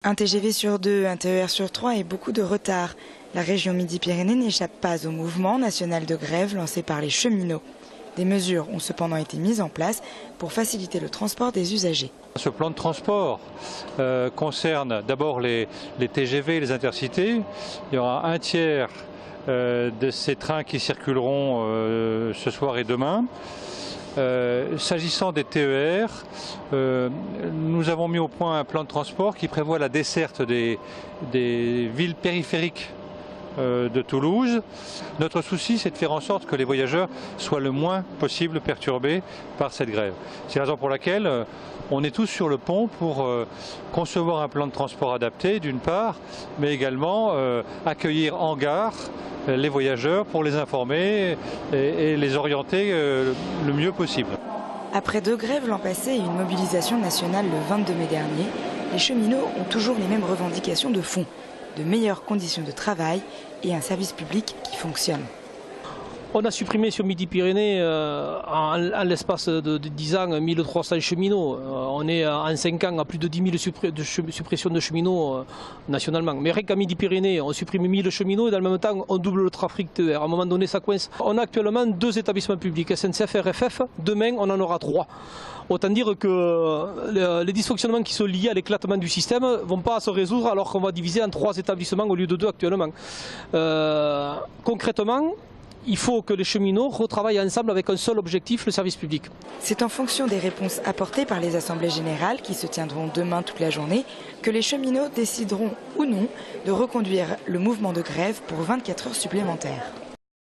Un TGV sur 2, un TER sur 3 et beaucoup de retard. La région Midi-Pyrénées n'échappe pas au mouvement national de grève lancé par les cheminots. Des mesures ont cependant été mises en place pour faciliter le transport des usagers. Ce plan de transport concerne d'abord les TGV et les intercités. Il y aura un tiers de ces trains qui circuleront ce soir et demain. S'agissant des TER, nous avons mis au point un plan de transport qui prévoit la desserte des villes périphériques de Toulouse. Notre souci, c'est de faire en sorte que les voyageurs soient le moins possible perturbés par cette grève. C'est la raison pour laquelle on est tous sur le pont pour concevoir un plan de transport adapté, d'une part, mais également accueillir en gare les voyageurs pour les informer et les orienter le mieux possible. Après 2 grèves l'an passé et une mobilisation nationale le 22 mai dernier, les cheminots ont toujours les mêmes revendications de fond, de meilleures conditions de travail et un service public qui fonctionne. On a supprimé sur Midi-Pyrénées en l'espace de 10 ans 1300 cheminots. On est en 5 ans à plus de 10 000 suppressions de cheminots nationalement. Mais rien qu'à Midi-Pyrénées, on supprime 1000 cheminots et dans le même temps on double le trafic TER. À un moment donné ça coince. On a actuellement 2 établissements publics, SNCF et RFF. Demain on en aura 3. Autant dire que les dysfonctionnements qui sont liés à l'éclatement du système ne vont pas se résoudre alors qu'on va diviser en 3 établissements au lieu de 2 actuellement. Concrètement, il faut que les cheminots retravaillent ensemble avec un seul objectif, le service public. C'est en fonction des réponses apportées par les assemblées générales qui se tiendront demain toute la journée que les cheminots décideront ou non de reconduire le mouvement de grève pour 24 heures supplémentaires.